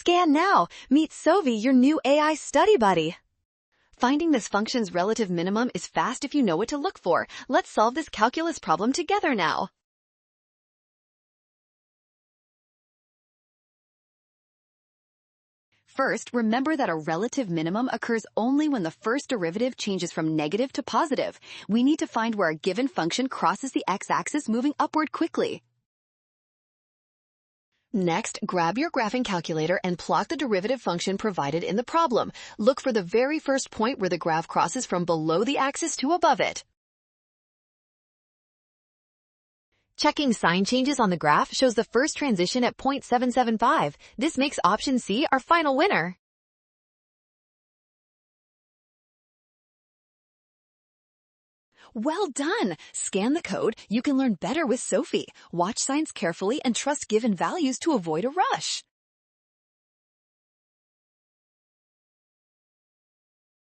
Scan now. Meet Sovi, your new AI study buddy. Finding this function's relative minimum is fast if you know what to look for. Let's solve this calculus problem together now. First, remember that a relative minimum occurs only when the first derivative changes from negative to positive. We need to find where a given function crosses the x-axis, moving upward quickly. Next, grab your graphing calculator and plot the derivative function provided in the problem. Look for the very first point where the graph crosses from below the axis to above it. Checking sign changes on the graph shows the first transition at 0.775. This makes option C our final winner. Well done! Scan the code. You can learn better with Sophie. Watch signs carefully and trust given values to avoid a rush.